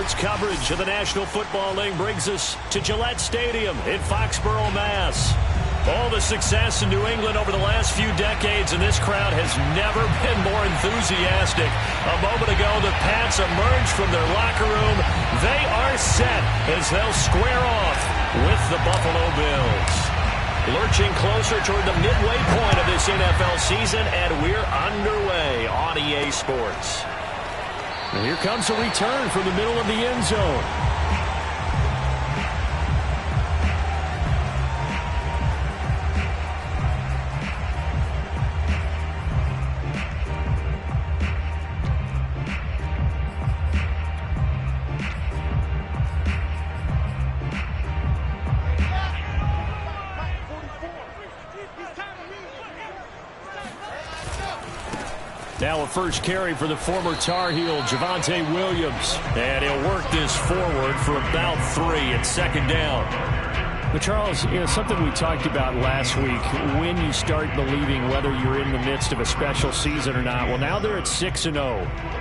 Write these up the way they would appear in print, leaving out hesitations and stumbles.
Sports coverage of the National Football League brings us to Gillette Stadium in Foxborough, Mass. All the success in New England over the last few decades, and this crowd has never been more enthusiastic. A moment ago, the Pats emerged from their locker room. They are set as they'll square off with the Buffalo Bills. Lurching closer toward the midway point of this NFL season, and we're underway on EA Sports. And here comes a return from the middle of the end zone. Now a first carry for the former Tar Heel, Javonte Williams. And he'll work this forward for about 3 at second down. But Charles, something we talked about last week, when you start believing whether you're in the midst of a special season or not. Well, now they're at 6-0.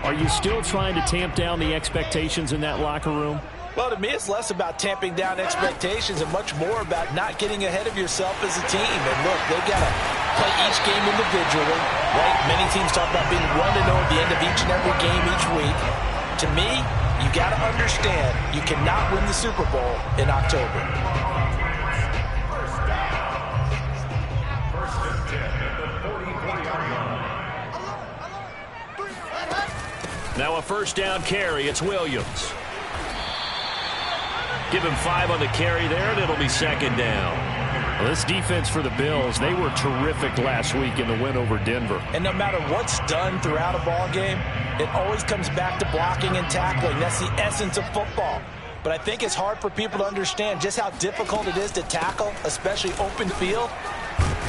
Are you still trying to tamp down the expectations in that locker room? Well, to me, it's less about tamping down expectations and much more about not getting ahead of yourself as a team. And look, they've got to play each game individually, right? Many teams talk about being 1-0 at the end of each and every game each week. To me, you got to understand you cannot win the Super Bowl in October. Now a first down carry. It's Williams. Give him 5 on the carry there, and it'll be second down. Well, this defense for the Bills, they were terrific last week in the win over Denver. And no matter what's done throughout a ball game, it always comes back to blocking and tackling. That's the essence of football. But I think it's hard for people to understand just how difficult it is to tackle, especially open field.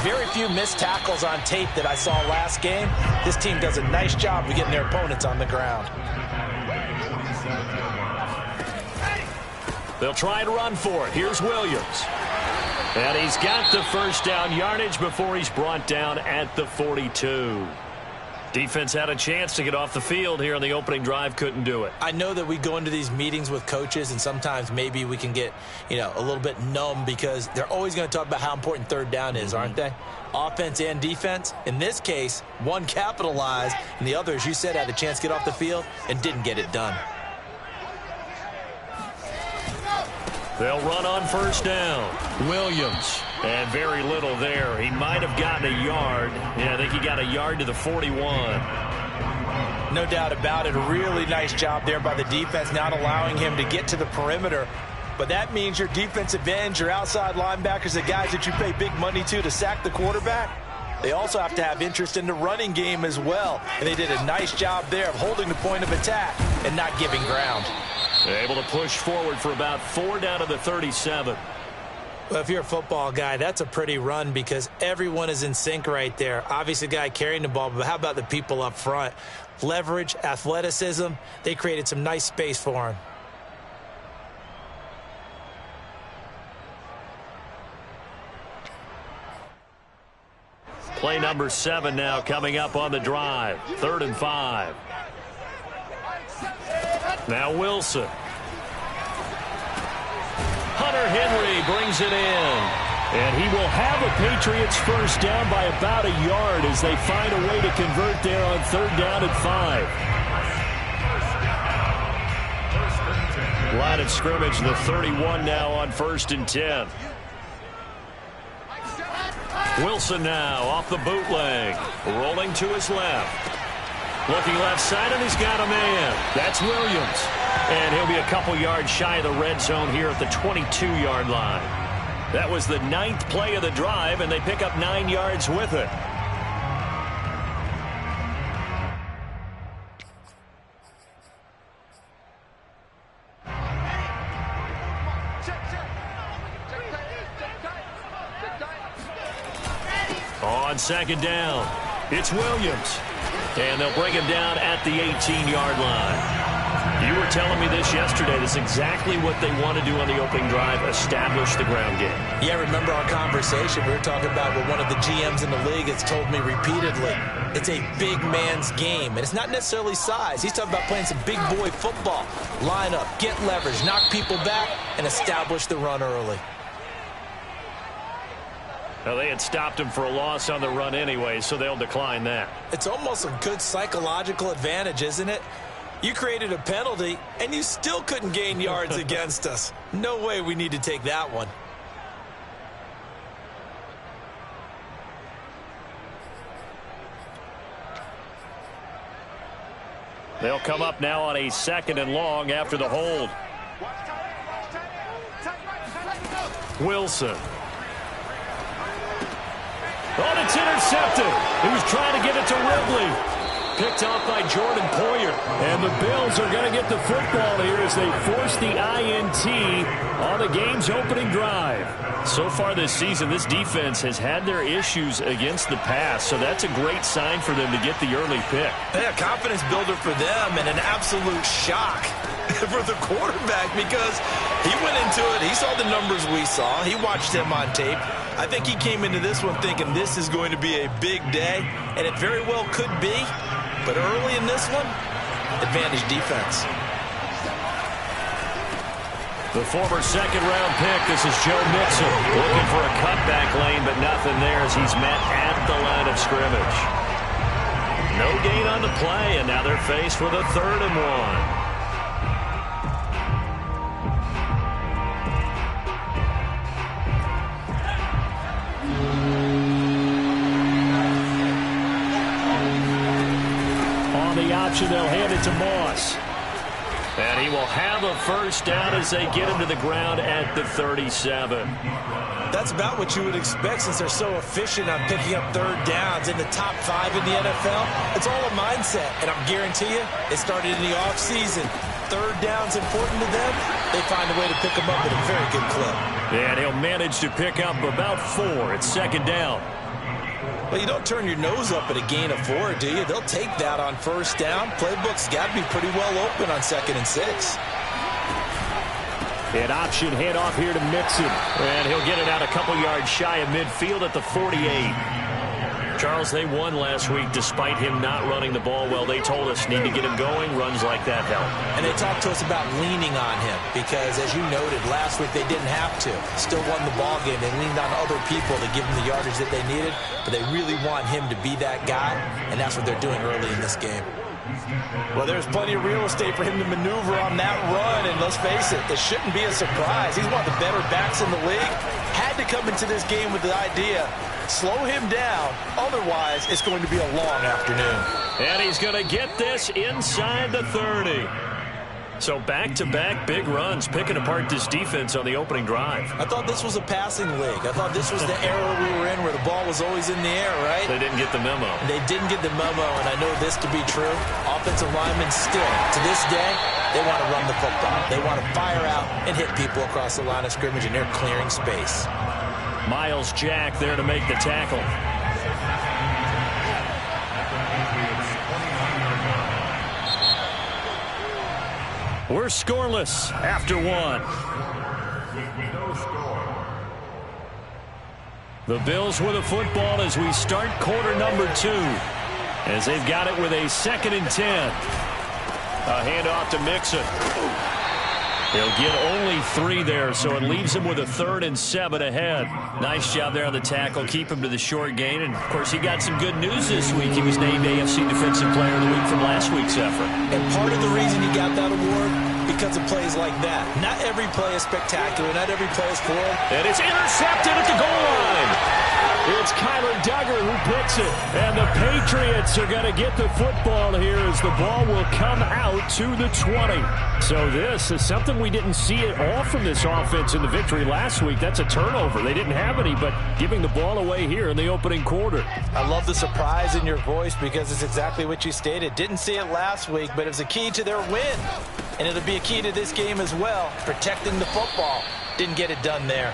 Very few missed tackles on tape that I saw last game. This team does a nice job of getting their opponents on the ground. They'll try and run for it. Here's Williams. And he's got the first down yardage before he's brought down at the 42. Defense had a chance to get off the field here on the opening drive, couldn't do it. I know that we go into these meetings with coaches, and sometimes maybe we can get, a little bit numb because they're always going to talk about how important third down is, aren't they? Offense and defense. In this case, one capitalized, and the other, as you said, had a chance to get off the field and didn't get it done. They'll run on first down. Williams. And very little there. He might have gotten a yard. Yeah, I think he got a yard to the 41. No doubt about it. A really nice job there by the defense, not allowing him to get to the perimeter. But that means your defensive ends, your outside linebackers, the guys that you pay big money to sack the quarterback, they also have to have interest in the running game as well. And they did a nice job there of holding the point of attack and not giving ground. Able to push forward for about 4 down to the 37. Well, if you're a football guy, that's a pretty run because everyone is in sync right there. Obviously, the guy carrying the ball, but how about the people up front? Leverage, athleticism, they created some nice space for him. Play number 7 now coming up on the drive. 3rd and 5. Now Wilson. Hunter Henry brings it in. And he will have a Patriots first down by about a yard as they find a way to convert there on 3rd down and 5. Line of scrimmage, the 31 now on 1st and 10. Wilson now off the bootleg. Rolling to his left. Looking left side, and he's got a man. That's Williams. And he'll be a couple yards shy of the red zone here at the 22-yard line. That was the 9th play of the drive, and they pick up 9 yards with it. On 2nd down, it's Williams. And they'll bring him down at the 18-yard line. You You were telling me this yesterday. That's exactly what they want to do on the opening drive, establish the ground game. Yeah, remember our conversation? We were talking about what one of the GMs in the league has told me repeatedly. It's a big man's game, and it's not necessarily size. He's talking about playing some big boy football. Line up, get leverage, knock people back, and establish the run early. Well, they had stopped him for a loss on the run anyway, so they'll decline that. It's almost a good psychological advantage, isn't it? You created a penalty, and you still couldn't gain yards against us. No way we need to take that one. They'll come up now on a 2nd and long after the hold. Wilson. Oh, it's intercepted. He was trying to get it to Ridley. Picked off by Jordan Poyer. And the Bills are going to get the football here as they force the INT on the game's opening drive. So far this season, this defense has had their issues against the pass, so that's a great sign for them to get the early pick. Yeah, confidence builder for them and an absolute shock for the quarterback because he went into it. He saw the numbers we saw. He watched him on tape. I think he came into this one thinking this is going to be a big day, and it very well could be. But early in this one, advantage defense. The former 2nd-round pick, this is Joe Mixon, looking for a cutback lane, but nothing there as he's met at the line of scrimmage. No gain on the play, and now they're faced with a 3rd and 1. Option, they'll hand it to Moss. And he will have a 1st down as they get him to the ground at the 37. That's about what you would expect since they're so efficient on picking up 3rd downs in the top 5 in the NFL. It's all a mindset, and I guarantee you, it started in the offseason. 3rd down's important to them. They find a way to pick them up at a very good clip. And he'll manage to pick up about 4. It's 2nd down. Well, you don't turn your nose up at a gain of 4, do you? They'll take that on 1st down. Playbook's got to be pretty well open on 2nd and 6. An option handoff here to Mixon. And he'll get it out a couple yards shy of midfield at the 48. Charles, they won last week despite him not running the ball well. They told us need to get him going. Runs like that help. And they talked to us about leaning on him because, as you noted, last week they didn't have to. Still won the ball game. They leaned on other people to give them the yardage that they needed, but they really want him to be that guy, and that's what they're doing early in this game. Well, there's plenty of real estate for him to maneuver on that run, and let's face it, it shouldn't be a surprise. He's one of the better backs in the league. Had to come into this game with the idea, slow him down, otherwise it's going to be a long afternoon. And he's going to get this inside the 30. So back-to-back big runs, picking apart this defense on the opening drive. I thought this was a passing league. I thought this was the era we were in where the ball was always in the air, right? They didn't get the memo. They didn't get the memo, and I know this to be true. Offensive linemen still, to this day, they want to run the football. They want to fire out and hit people across the line of scrimmage, and they're clearing space. Miles Jack there to make the tackle. We're scoreless after 1. The Bills with the football as we start quarter number 2. As they've got it with a 2nd and 10. A handoff to Mixon. They'll get only 3 there, so it leaves them with a 3rd and 7 ahead. Nice job there on the tackle. Keep him to the short gain. And, of course, he got some good news this week. He was named AFC Defensive Player of the Week from last week's effort. And part of the reason he got that award, because of plays like that. Not every play is spectacular. Not every play is cool. And it's intercepted at the goal line. It's Kyler Duggar who picks it. And the Patriots are going to get the football here as the ball will come out to the 20. So this is something we didn't see at all from this offense in the victory last week. That's a turnover. They didn't have any, but giving the ball away here in the opening quarter. I love the surprise in your voice because it's exactly what you stated. Didn't see it last week, but it was a key to their win. And it'll be a key to this game as well, protecting the football. Didn't get it done there.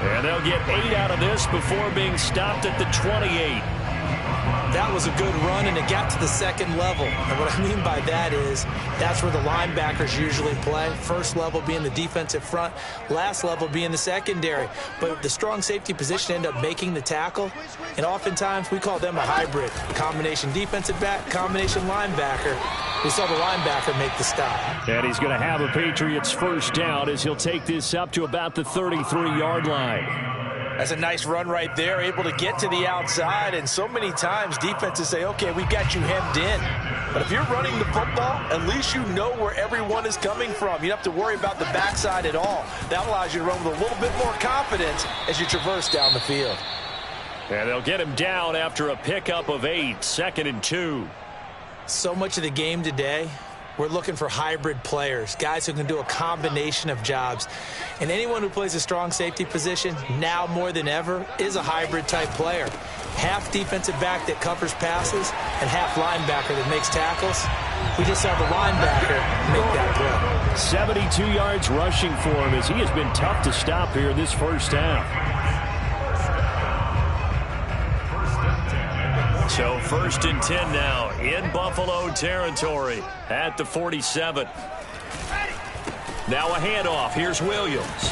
And they'll get 8 out of this before being stopped at the 28. That was a good run, and it got to the second level. And what I mean by that is that's where the linebackers usually play. First level being the defensive front, last level being the secondary. But the strong safety position ended up making the tackle, and oftentimes we call them a hybrid. Combination defensive back, combination linebacker. We saw the linebacker make the stop. And he's going to have a Patriots first down as he'll take this up to about the 33-yard line. That's a nice run right there, able to get to the outside, and so many times defenses say, okay, we've got you hemmed in. But if you're running the football, at least you know where everyone is coming from. You don't have to worry about the backside at all. That allows you to run with a little bit more confidence as you traverse down the field. And they'll get him down after a pickup of 8, 2nd and 2. So much of the game today, we're looking for hybrid players, guys who can do a combination of jobs. And anyone who plays a strong safety position, now more than ever, is a hybrid-type player. Half defensive back that covers passes and half linebacker that makes tackles. We just saw the linebacker make that play. 72 yards rushing for him as he has been tough to stop here this first half. So 1st and 10 now in Buffalo territory at the 47. Now a handoff. Here's Williams.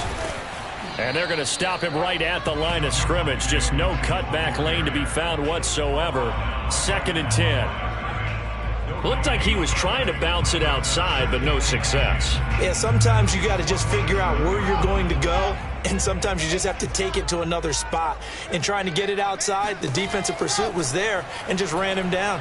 And they're going to stop him right at the line of scrimmage. Just no cutback lane to be found whatsoever. 2nd and 10. Looked like he was trying to bounce it outside, but no success. Yeah, sometimes you got to just figure out where you're going to go, and sometimes you just have to take it to another spot. And trying to get it outside, the defensive pursuit was there and just ran him down.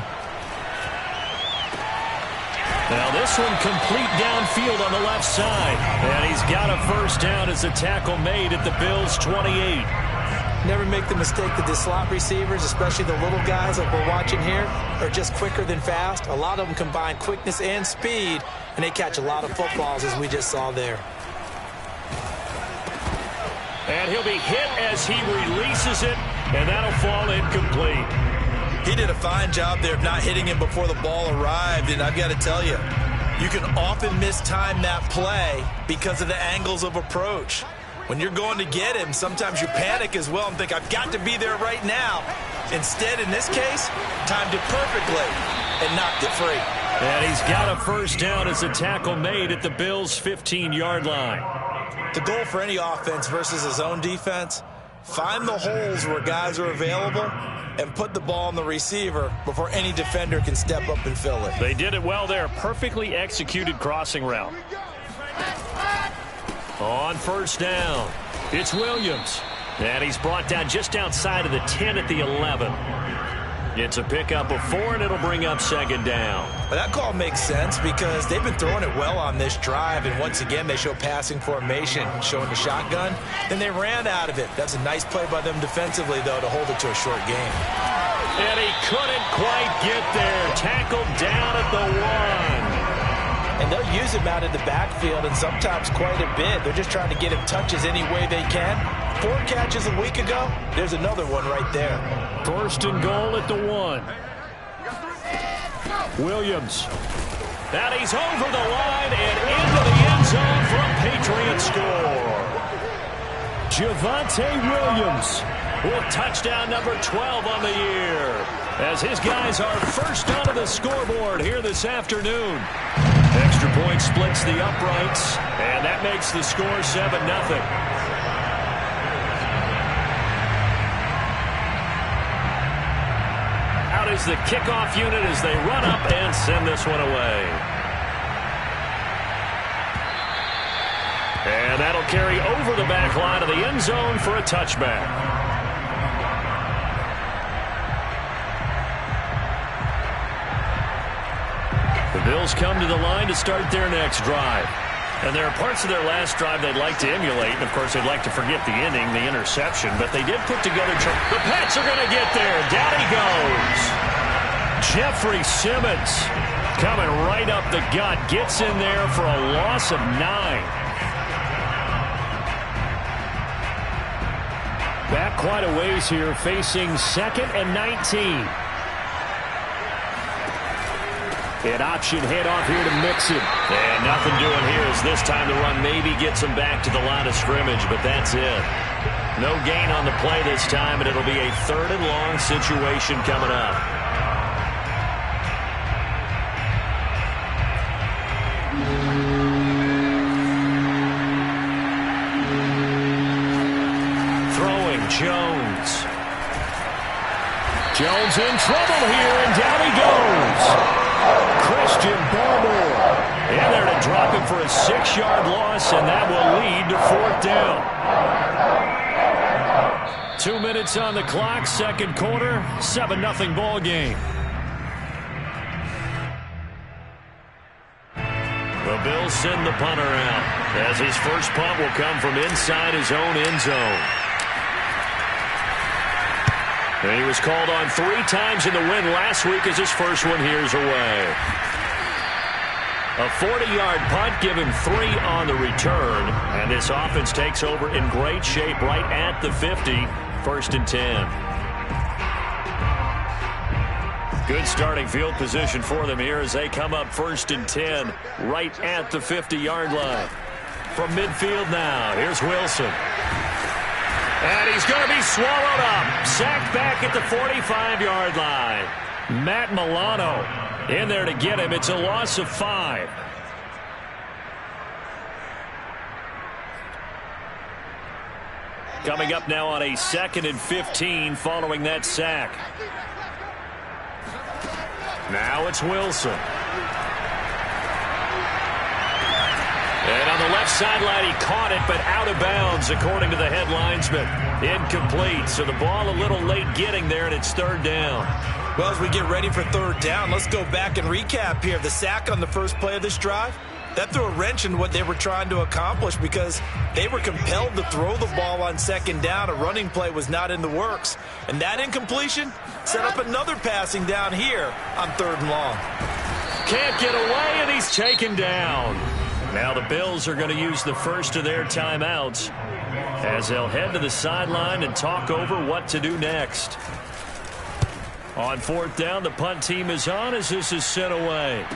Now this one complete downfield on the left side. And he's got a first down as a tackle made at the Bills' 28. Never make the mistake that the slot receivers, especially the little guys like we're watching here, are just quicker than fast. A lot of them combine quickness and speed, and they catch a lot of footballs, as we just saw there. And he'll be hit as he releases it, and that'll fall incomplete. He did a fine job there of not hitting him before the ball arrived, and I've got to tell you, you can often mistime that play because of the angles of approach. When you're going to get him, sometimes you panic as well and think, I've got to be there right now. Instead, in this case, timed it perfectly and knocked it free. And he's got a first down as a tackle made at the Bills' 15-yard line. The goal for any offense versus his own defense, find the holes where guys are available and put the ball on the receiver before any defender can step up and fill it. They did it well there. Perfectly executed crossing route. On first down, it's Williams. And he's brought down just outside of the 10 at the 11. It's a pickup of 4, and it'll bring up 2nd down. But that call makes sense because they've been throwing it well on this drive, and once again they show passing formation, showing the shotgun. Then they ran out of it. That's a nice play by them defensively, though, to hold it to a short game. And he couldn't quite get there. Tackled down at the 1. And they'll use him out in the backfield, and sometimes quite a bit. They're just trying to get him touches any way they can. 4 catches a week ago. There's another one right there. 1st and goal at the 1. Williams. And he's over the line and into the end zone for a Patriots score. Javonte Williams with touchdown number 12 on the year, as his guys are first onto the scoreboard here this afternoon. Extra point splits the uprights, and that makes the score 7-0. Out is the kickoff unit as they run up and send this one away. And that'll carry over the back line of the end zone for a touchback. The Bills come to the line to start their next drive. And there are parts of their last drive they'd like to emulate. And, of course, they'd like to forget the inning, the interception. But they did put together. The Pats are going to get there. Down he goes. Jeffrey Simmons coming right up the gut. Gets in there for a loss of 9. Back quite a ways here, facing 2nd and 19. An option handoff here to Mixon. And nothing doing here as this time the run maybe gets him back to the line of scrimmage, but that's it. No gain on the play this time, and it'll be a 3rd and long situation coming up. Throwing Jones. Jones in trouble here, and down he goes. Christian Barmore in there to drop him for a 6-yard loss, and that will lead to 4th down. 2 minutes on the clock, 2nd quarter, 7-0 ball game. The Bills send the punter out as his first punt will come from inside his own end zone. And he was called on 3 times in the win last week as his first one here's away. A 40-yard punt, give him 3 on the return. And this offense takes over in great shape right at the 50, 1st and 10. Good starting field position for them here as they come up 1st and 10 right at the 50-yard line. From midfield now, here's Wilson. And he's going to be swallowed up. Sacked back at the 45-yard line. Matt Milano in there to get him. It's a loss of 5. Coming up now on a 2nd and 15 following that sack. Now it's Wilson. And on the left sideline, he caught it, but out of bounds, according to the head linesman. Incomplete, so the ball a little late getting there, and it's 3rd down. Well, as we get ready for 3rd down, let's go back and recap here. The sack on the first play of this drive, that threw a wrench in what they were trying to accomplish because they were compelled to throw the ball on 2nd down. A running play was not in the works. And that incompletion set up another passing down here on 3rd and long. Can't get away, and he's taken down. Now the Bills are going to use the first of their timeouts as they'll head to the sideline and talk over what to do next. On 4th down, the punt team is on as this is sent away.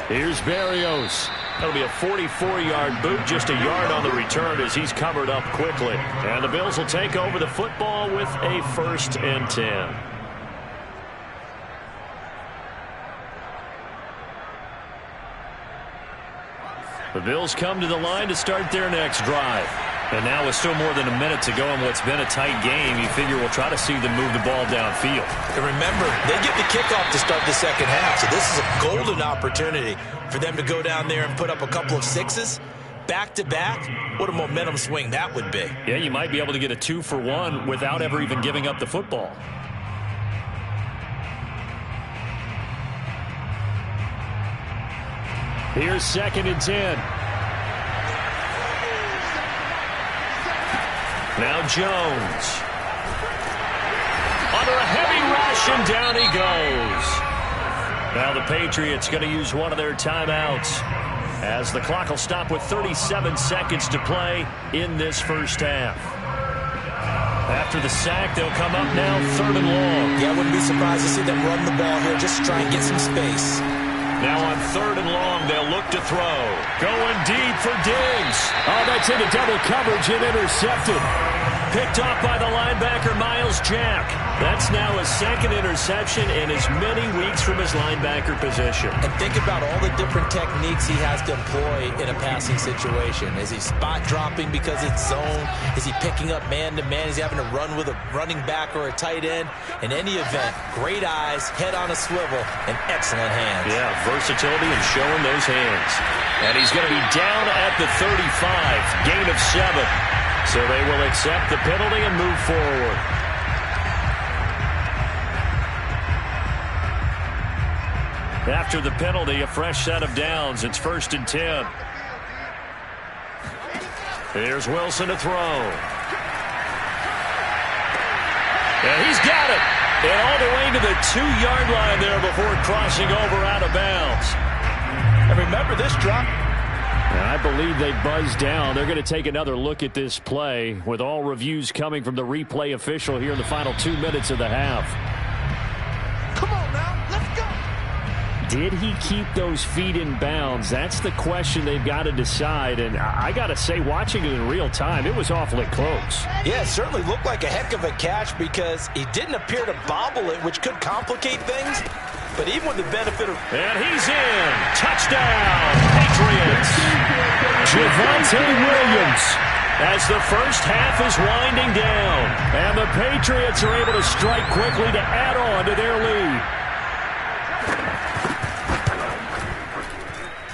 Here's Berrios. That'll be a 44-yard boot, just a yard on the return as he's covered up quickly. And the Bills will take over the football with a 1st and 10. The Bills come to the line to start their next drive. And now with still more than a minute to go in what's been a tight game, you figure we'll try to see them move the ball downfield. And remember, they get the kickoff to start the 2nd half, so this is a golden opportunity for them to go down there and put up a couple of 6s back-to-back. What a momentum swing that would be. Yeah, you might be able to get a 2-for-1 without ever even giving up the football. Here's 2nd and 10. Now Jones. Under a heavy rush, and down he goes. Now the Patriots going to use one of their timeouts as the clock will stop with 37 seconds to play in this first half. After the sack, they'll come up now 3rd and long. Yeah, I wouldn't be surprised to see them run the ball here just to try and get some space. Now on 3rd and long, they'll look to throw. Going deep for Diggs. Oh, that's into double coverage and intercepted. Picked off by the linebacker, Miles Jack. That's now his 2nd interception in as many weeks from his linebacker position. And think about all the different techniques he has to employ in a passing situation. Is he spot dropping because it's zone? Is he picking up man-to-man? Is he having to run with a running back or a tight end? In any event, great eyes, head on a swivel, and excellent hands. Yeah, versatility and showing those hands. And he's going to be down at the 35, gain of 7. So they will accept the penalty and move forward. After the penalty, a fresh set of downs. It's 1st and 10. Here's Wilson to throw. And he's got it. And all the way to the 2-yard line there before crossing over out of bounds. And remember this drop. I believe they buzzed down. They're going to take another look at this play with all reviews coming from the replay official here in the final 2 minutes of the half. Come on now, let's go. Did he keep those feet in bounds? That's the question they've got to decide. And I got to say, watching it in real time, it was awfully close. Yeah, it certainly looked like a heck of a catch because he didn't appear to bobble it, which could complicate things. But even with the benefit of... And he's in. Touchdown, Patriots. Javonte Williams as the first half is winding down. And the Patriots are able to strike quickly to add on to their lead.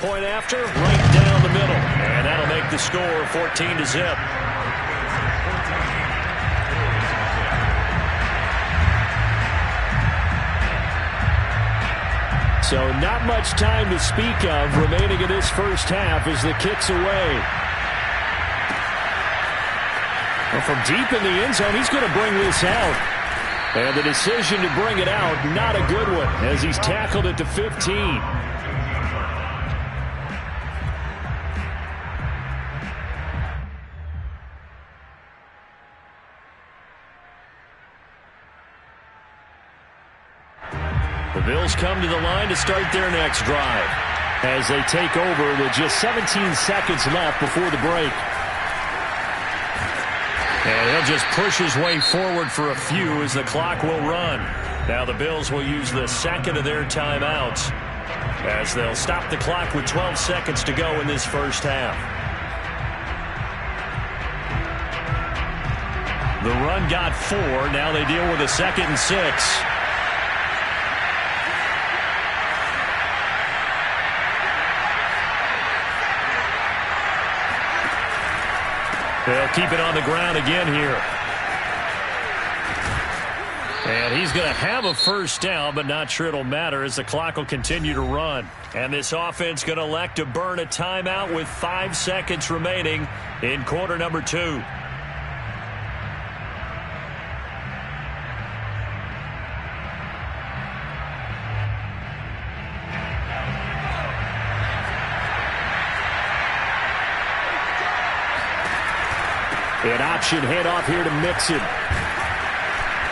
Point after, right down the middle. And that'll make the score 14-0. So not much time to speak of remaining in this first half as the kick's away. Well, from deep in the end zone, he's going to bring this out. And the decision to bring it out, not a good one, as he's tackled at the 15. The Bills come to the line to start their next drive as they take over with just 17 seconds left before the break. And he'll just push his way forward for a few as the clock will run. Now the Bills will use the second of their timeouts as they'll stop the clock with 12 seconds to go in this first half. The run got 4. Now they deal with a 2nd and 6. They'll keep it on the ground again here. And he's going to have a first down, but not sure it'll matter as the clock will continue to run. And this offense going to elect to burn a timeout with 5 seconds remaining in quarter number 2. An option handoff here to Mixon.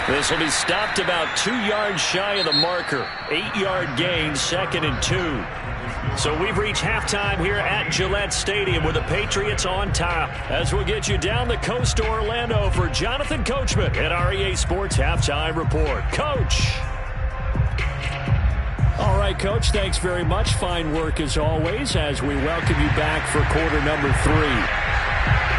This will be stopped about 2 yards shy of the marker. 8-yard gain, 2nd and 2. So we've reached halftime here at Gillette Stadium with the Patriots on top. As we'll get you down the coast to Orlando for Jonathan Coachman at our EA Sports Halftime Report. Coach. All right, Coach, thanks very much. Fine work as always as we welcome you back for quarter number 3.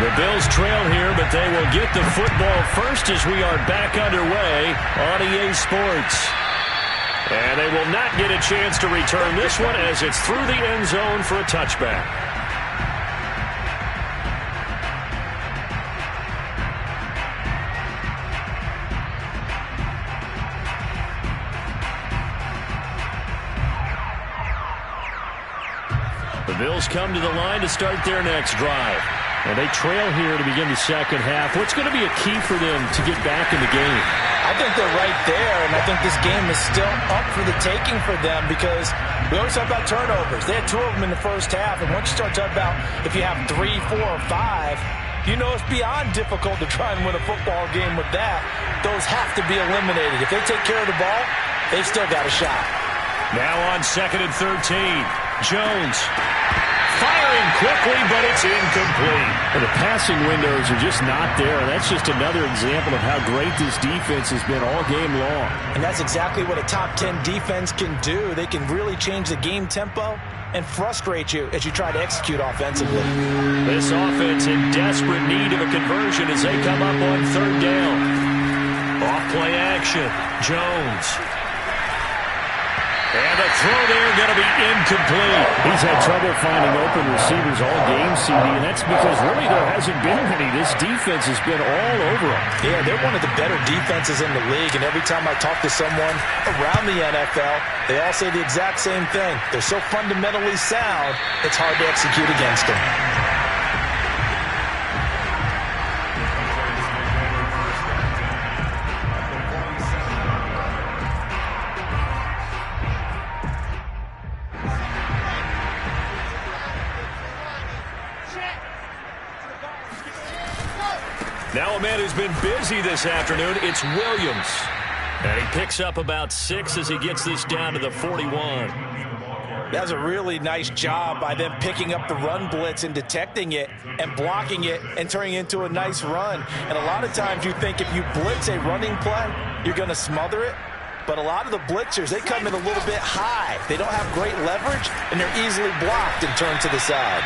The Bills trail here, but they will get the football first as we are back underway on EA Sports. And they will not get a chance to return this one as it's through the end zone for a touchback. The Bills come to the line to start their next drive. And they trail here to begin the second half. What's going to be a key for them to get back in the game? I think they're right there, and I think this game is still up for the taking for them because we always talk about turnovers. They had 2 of them in the first half, and once you start talking about if you have 3, 4, or 5, you know it's beyond difficult to try and win a football game with that. Those have to be eliminated. If they take care of the ball, they've still got a shot. Now on 2nd and 13, Jones. Firing quickly, but it's incomplete. And the passing windows are just not there. That's just another example of how great this defense has been all game long. And that's exactly what a top 10 defense can do. They can really change the game tempo and frustrate you as you try to execute offensively. This offense in desperate need of a conversion as they come up on 3rd down. Off play action. Jones. And the throw there going to be incomplete. He's had trouble finding open receivers all game, CD, and that's because really there hasn't been any. This defense has been all over them. Yeah, they're one of the better defenses in the league, and every time I talk to someone around the NFL, they all say the exact same thing. They're so fundamentally sound, it's hard to execute against them. Now a man who's been busy this afternoon, it's Williams. And he picks up about 6 as he gets this down to the 41. That's a really nice job by them picking up the run blitz and detecting it and blocking it and turning it into a nice run. And a lot of times you think if you blitz a running play, you're going to smother it. But a lot of the blitzers, they come in a little bit high. They don't have great leverage, and they're easily blocked and turned to the side.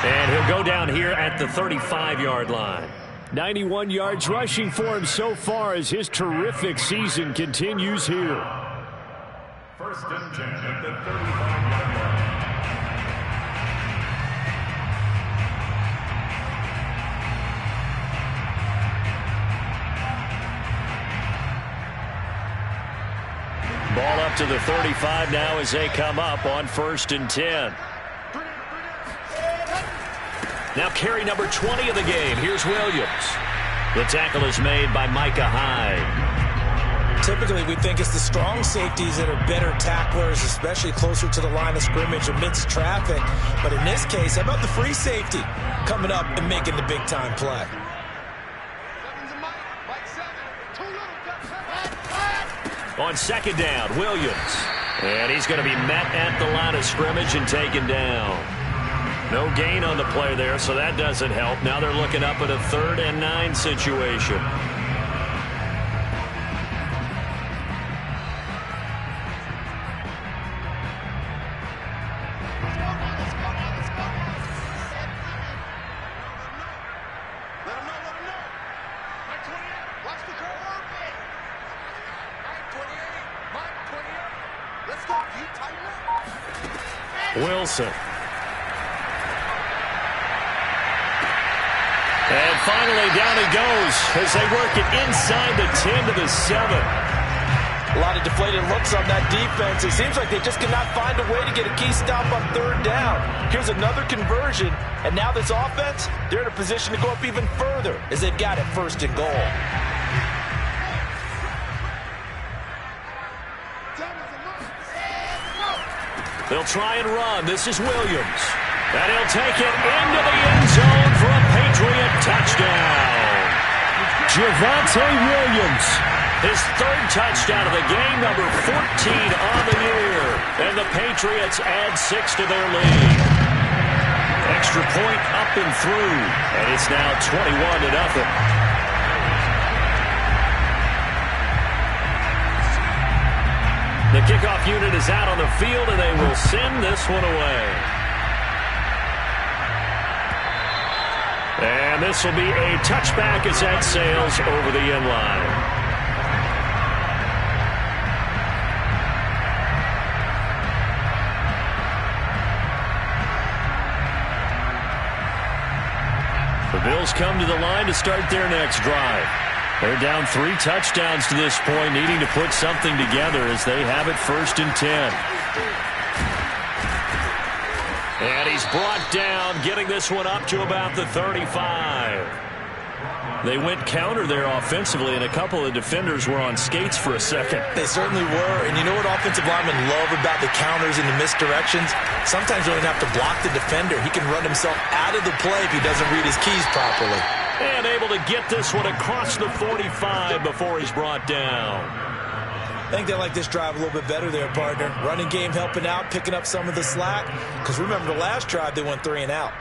And he'll go down here at the 35-yard line. 91 yards rushing for him so far as his terrific season continues here. First and 10 at the 35-yard line. Ball up to the 35 now as they come up on 1st and 10. Now carry number 20 of the game. Here's Williams. The tackle is made by Micah Hyde. Typically, we think it's the strong safeties that are better tacklers, especially closer to the line of scrimmage amidst traffic. But in this case, how about the free safety coming up and making the big-time play? On 2nd down, Williams. And he's going to be met at the line of scrimmage and taken down. No gain on the play there, so that doesn't help. Now they're looking up at a 3rd and 9 situation. Wilson. And finally, down he goes as they work it inside the 10 to the 7. A lot of deflated looks on that defense. It seems like they just cannot find a way to get a key stop on 3rd down. Here's another conversion, and now this offense, they're in a position to go up even further as they've got it 1st and goal. They'll try and run. This is Williams. And he'll take it into the end zone for a Patriot touchdown. Javonte Williams. His 3rd touchdown of the game, number 14 on the year. And the Patriots add 6 to their lead. Extra point up and through. And it's now 21-0. The kickoff unit is out on the field, and they will send this one away. And this will be a touchback as that sails over the end line. The Bills come to the line to start their next drive. They're down 3 touchdowns to this point, needing to put something together as they have it 1st and 10. And he's brought down, getting this one up to about the 35. They went counter there offensively, and a couple of defenders were on skates for a second. They certainly were, and you know what offensive linemen love about the counters and the misdirections? Sometimes you don't have to block the defender. He can run himself out of the play if he doesn't read his keys properly. And able to get this one across the 45 before he's brought down. I think they like this drive a little bit better there, partner. Running game helping out, picking up some of the slack. Because remember, the last drive, they went 3 and out.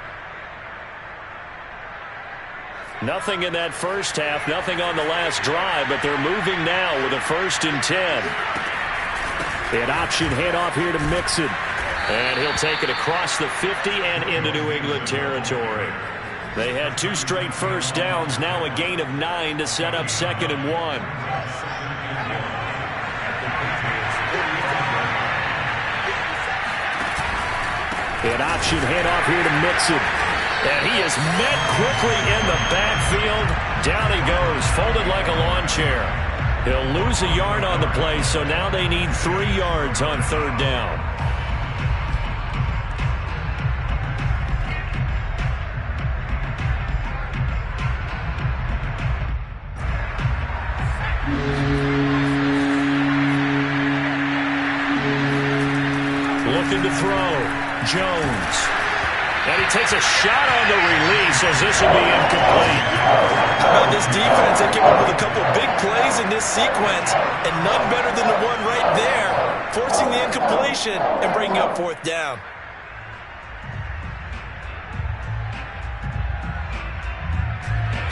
Nothing in that first half, nothing on the last drive, but they're moving now with a 1st and 10. An option handoff here to Mixon. And he'll take it across the 50 and into New England territory. They had 2 straight first downs, now a gain of 9 to set up 2nd and 1. An option handoff here to Mixon. And he is met quickly in the backfield. Down he goes, folded like a lawn chair. He'll lose a yard on the play, so now they need 3 yards on 3rd down. Looking to throw. Jones. And he takes a shot on the release as this will be incomplete. How about this defense? They came up with a couple of big plays in this sequence, and none better than the one right there, forcing the incompletion and bringing up fourth down.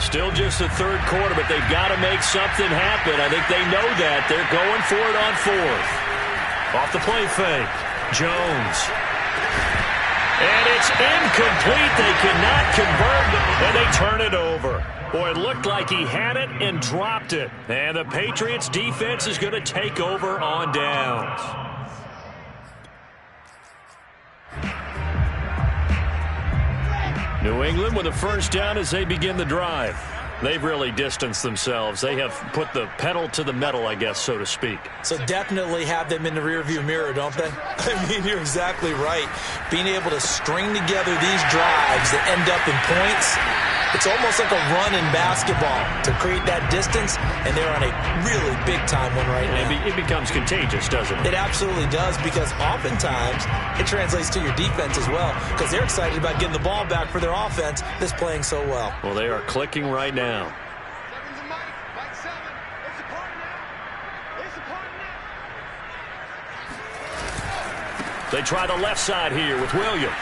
Still just the third quarter, but they've got to make something happen. I think they know that. They're going for it on fourth. Off the play fake. Jones. And it's incomplete. They cannot convert, and they turn it over. Boy, it looked like he had it and dropped it. And the Patriots defense is going to take over on downs. New England with a first down as they begin the drive. They've really distanced themselves. They have put the pedal to the metal, I guess, so to speak. So definitely have them in the rearview mirror, don't they? I mean, you're exactly right. Being able to string together these drives that end up in points, it's almost like a run in basketball to create that distance, and they're on a really big-time one right now. It becomes contagious, doesn't it? It absolutely does, because oftentimes it translates to your defense as well, because they're excited about getting the ball back for their offense that's playing so well. Well, they are clicking right now. They try the left side here with Williams.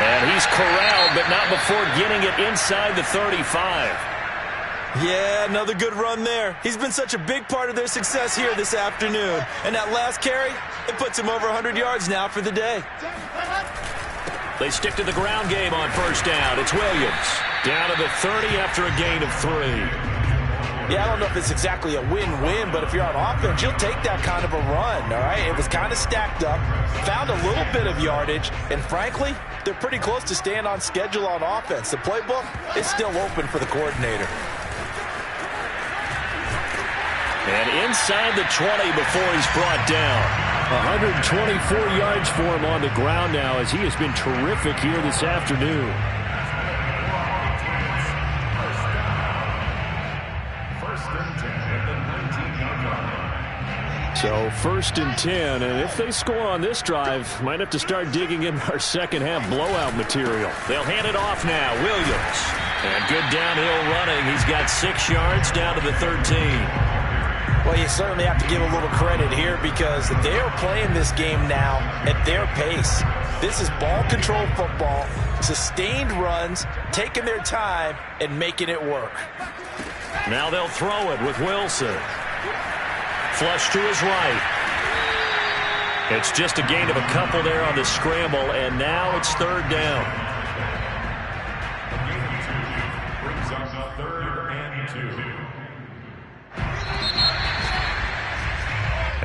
And he's corralled, but not before getting it inside the 35. Yeah, another good run there. He's been such a big part of their success here this afternoon. And that last carry, it puts him over 100 yards now for the day. They stick to the ground game on first down. It's Williams. Down to the 30 after a gain of 3. Yeah, I don't know if it's exactly a win-win, but if you're on offense, you'll take that kind of a run, all right? It was kind of stacked up, found a little bit of yardage, and frankly, they're pretty close to staying on schedule on offense. The playbook is still open for the coordinator. And inside the 20 before he's brought down. 124 yards for him on the ground now as he has been terrific here this afternoon. So first and 10, and if they score on this drive, might have to start digging in our second half blowout material. They'll hand it off now. Williams. And good downhill running. He's got 6 yards down to the 13. Well, you certainly have to give a little credit here because they are playing this game now at their pace. This is ball control football, sustained runs, taking their time and making it work. Now they'll throw it with Wilson. Flush to his right. It's just a gain of a couple there on the scramble, and now it's third down. Brings up the 3rd and 2.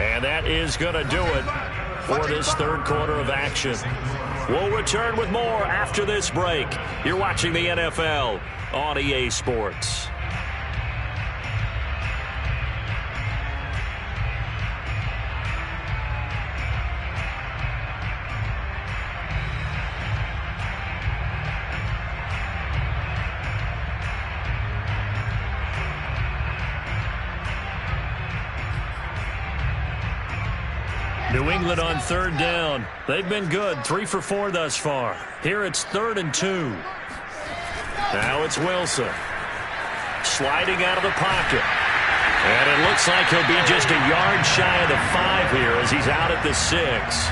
And that is going to do it for this third quarter of action. We'll return with more after this break. You're watching the NFL on EA Sports. New England on third down. They've been good, 3 for 4 thus far. Here it's 3rd and 2. Now it's Wilson. Sliding out of the pocket. And it looks like he'll be just a yard shy of the 5 here as he's out at the 6.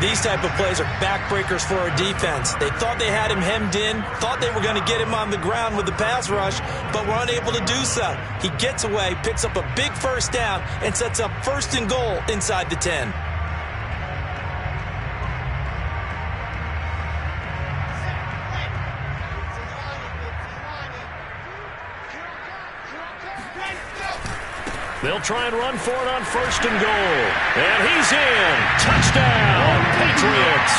These type of plays are backbreakers for a defense. They thought they had him hemmed in, thought they were going to get him on the ground with the pass rush, but were unable to do so. He gets away, picks up a big first down, and sets up 1st and goal inside the 10. They'll try and run for it on 1st and goal. And he's in. Touchdown, Patriots.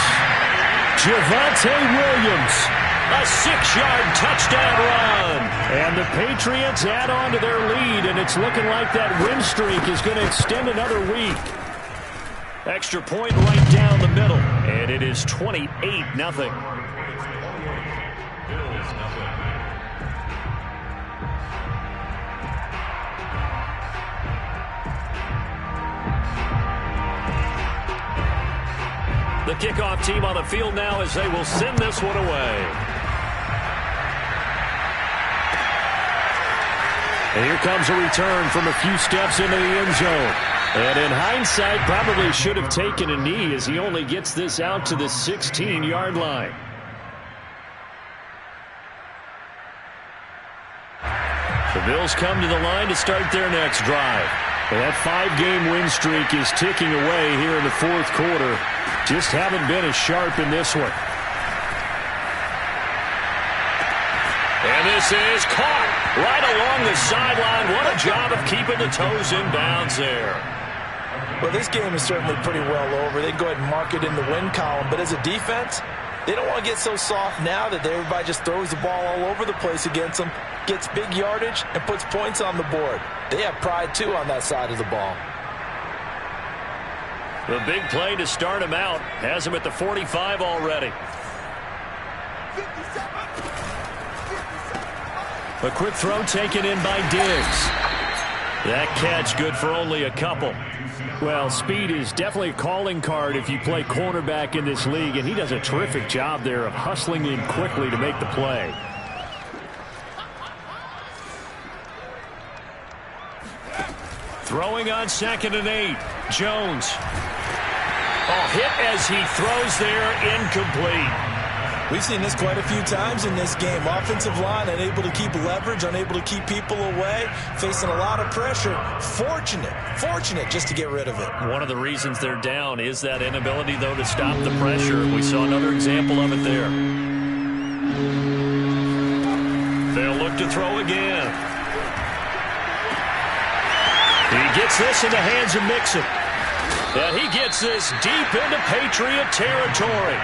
Javonte Williams. A 6-yard touchdown run. And the Patriots add on to their lead, and it's looking like that win streak is going to extend another week. Extra point right down the middle. And it is 28-0. The kickoff team on the field now as they will send this one away. And here comes a return from a few steps into the end zone. And in hindsight, probably should have taken a knee as he only gets this out to the 16-yard line. The Bills come to the line to start their next drive. And that 5-game win streak is ticking away here in the fourth quarter. Just haven't been as sharp in this one. And this is caught right along the sideline. What a job of keeping the toes in bounds there. Well, this game is certainly pretty well over. They can go ahead and mark it in the win column. But as a defense, they don't want to get so soft now that everybody just throws the ball all over the place against them, gets big yardage, and puts points on the board. They have pride, too, on that side of the ball. The big play to start him out has him at the 45 already. A quick throw taken in by Diggs. That catch good for only a couple. Well, speed is definitely a calling card if you play cornerback in this league, and he does a terrific job there of hustling in quickly to make the play. Throwing on 2nd and 8. Jones. Hit as he throws there, incomplete. We've seen this quite a few times in this game. Offensive line unable to keep leverage, unable to keep people away, facing a lot of pressure. Fortunate just to get rid of it. One of the reasons they're down is that inability, though, to stop the pressure. We saw another example of it there. They'll look to throw again. He gets this in the hands of Mixon. And he gets this deep into Patriot territory.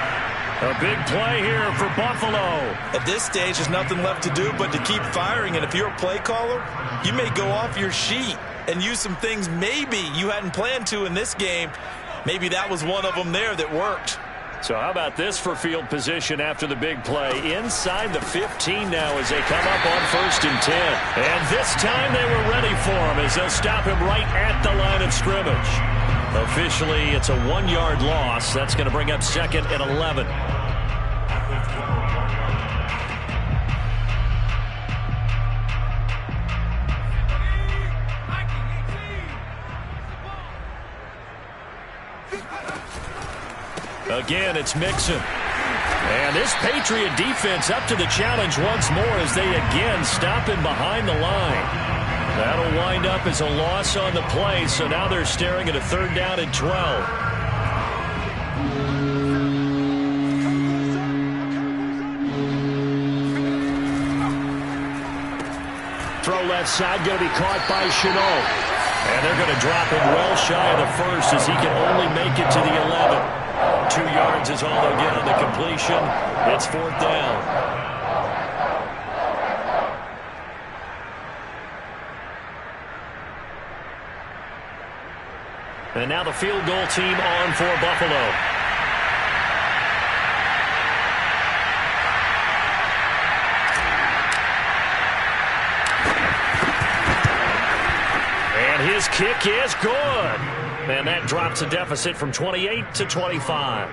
A big play here for Buffalo. At this stage, there's nothing left to do but to keep firing. And if you're a play caller, you may go off your sheet and use some things maybe you hadn't planned to in this game. Maybe that was one of them there that worked. So how about this for field position after the big play? Inside the 15 now as they come up on 1st and 10. And this time they were ready for him as they'll stop him right at the line of scrimmage. Officially, it's a 1-yard loss. That's going to bring up 2nd and 11. Again, it's Mixon. And this Patriot defense up to the challenge once more as they again stop him behind the line. That'll wind up as a loss on the play, so now they're staring at a 3rd down and 12. Throw left side, going to be caught by Shenault. And they're going to drop him well shy of the 1st as he can only make it to the 11. 2 yards is all they'll get on the completion. It's 4th down. And now the field goal team on for Buffalo. And his kick is good. And that drops a deficit from 28 to 25.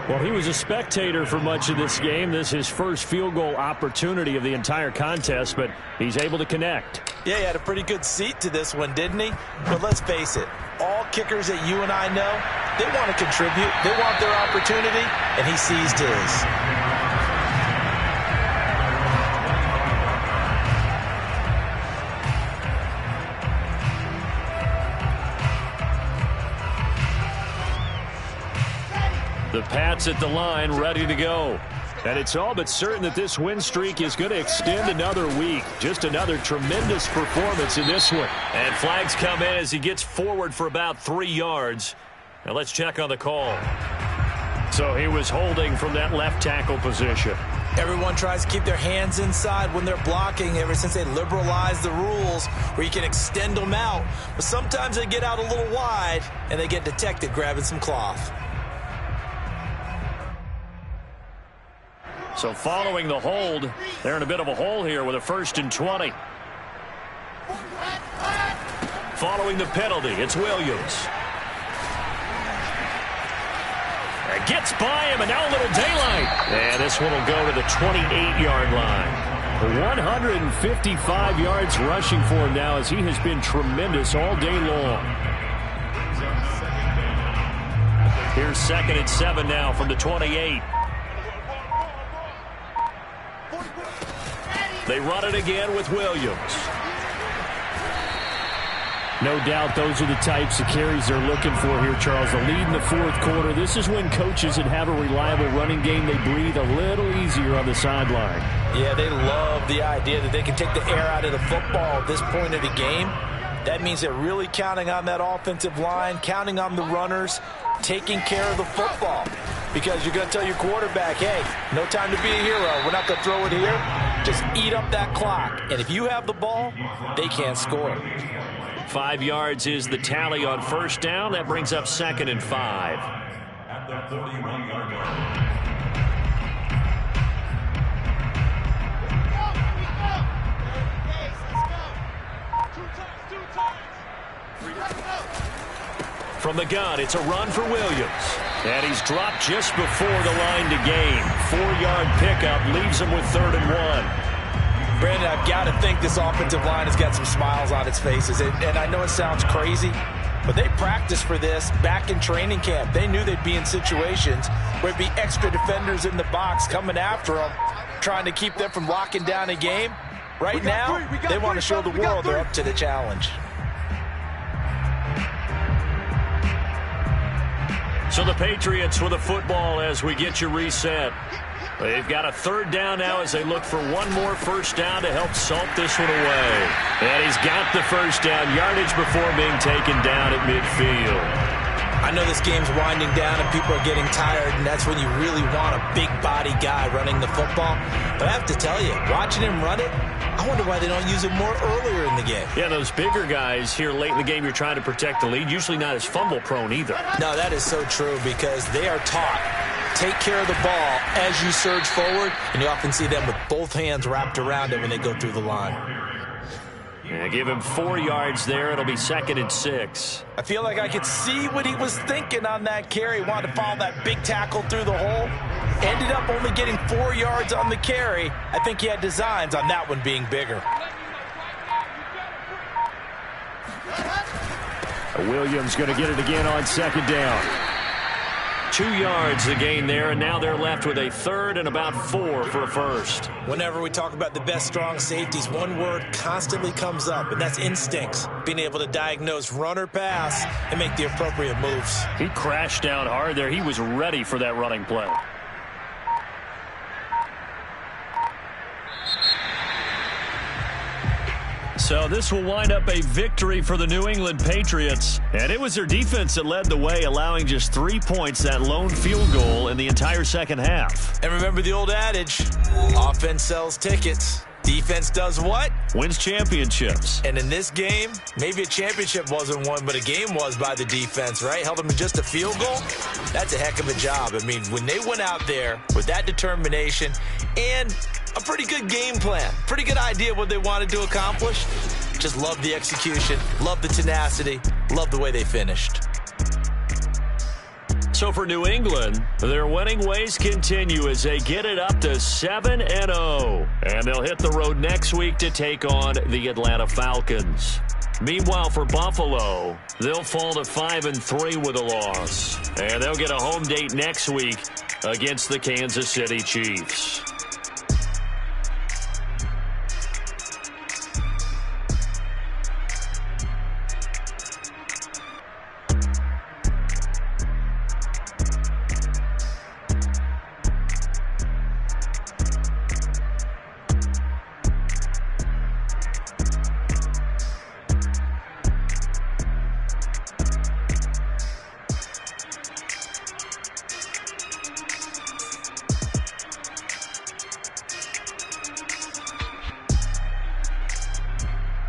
Well, he was a spectator for much of this game. This is his first field goal opportunity of the entire contest, but he's able to connect. Yeah, he had a pretty good seat to this one, didn't he? But let's face it, all kickers that you and I know, they want to contribute. They want their opportunity, and he seized his. The Pats at the line, ready to go. And it's all but certain that this win streak is going to extend another week. Just another tremendous performance in this one. And flags come in as he gets forward for about 3 yards. Now let's check on the call. So he was holding from that left tackle position. Everyone tries to keep their hands inside when they're blocking ever since they liberalized the rules where you can extend them out. But sometimes they get out a little wide and they get detected grabbing some cloth. So following the hold, they're in a bit of a hole here with a 1st and 20. Following the penalty, it's Williams. Gets by him, and now a little daylight. And this one will go to the 28-yard line. 155 yards rushing for him now, as he has been tremendous all day long. Here's 2nd and 7 now from the 28. They run it again with Williams. No doubt those are the types of carries they're looking for here, Charles. The lead in the 4th quarter. This is when coaches that have a reliable running game, they breathe a little easier on the sideline. Yeah, they love the idea that they can take the air out of the football at this point of the game. That means they're really counting on that offensive line, counting on the runners, taking care of the football. Because you're going to tell your quarterback, hey, no time to be a hero. We're not going to throw it here. Just eat up that clock. And if you have the ball, they can't score. 5 yards is the tally on 1st down. That brings up 2nd and 5. At the 41-yard line. From the gun, it's a run for Williams. And he's dropped just before the line to gain. 4-yard pickup leaves him with 3rd and 1. Brandon, I've got to think this offensive line has got some smiles on its faces. And I know it sounds crazy, but they practiced for this back in training camp. They knew they'd be in situations where it'd be extra defenders in the box coming after them, trying to keep them from locking down a game. Right now, they want to show the world they're up to the challenge. So the Patriots with the football as we get you reset. They've got a 3rd down now as they look for one more 1st down to help salt this one away. And he's got the 1st down, yardage before being taken down at midfield. I know this game's winding down and people are getting tired, and that's when you really want a big body guy running the football. But I have to tell you, watching him run it, I wonder why they don't use it more earlier in the game. Yeah, those bigger guys here late in the game, you're trying to protect the lead, usually not as fumble prone either. No, that is so true because they are taught. Take care of the ball as you surge forward, and you often see them with both hands wrapped around it when they go through the line. Yeah, give him 4 yards there. It'll be 2nd and 6. I feel like I could see what he was thinking on that carry. Wanted to follow that big tackle through the hole. Ended up only getting 4 yards on the carry. I think he had designs on that one being bigger. Williams going to get it again on 2nd down. 2 yards the gain there, and now they're left with a 3rd and about 4 for a 1st. Whenever we talk about the best strong safeties, one word constantly comes up, and that's instincts. Being able to diagnose run or pass and make the appropriate moves. He crashed down hard there. He was ready for that running play. So this will wind up a victory for the New England Patriots. And it was their defense that led the way, allowing just 3 points, that lone field goal in the entire 2nd half. And remember the old adage, offense sells tickets. Defense does what? Wins championships. And in this game, maybe a championship wasn't won, but a game was by the defense, right? Held them to just a field goal. That's a heck of a job. I mean, when they went out there with that determination and a pretty good game plan, pretty good idea what they wanted to accomplish, just love the execution, love the tenacity, love the way they finished. So for New England, their winning ways continue as they get it up to 7-0. And they'll hit the road next week to take on the Atlanta Falcons. Meanwhile, for Buffalo, they'll fall to 5-3 with a loss. And they'll get a home date next week against the Kansas City Chiefs.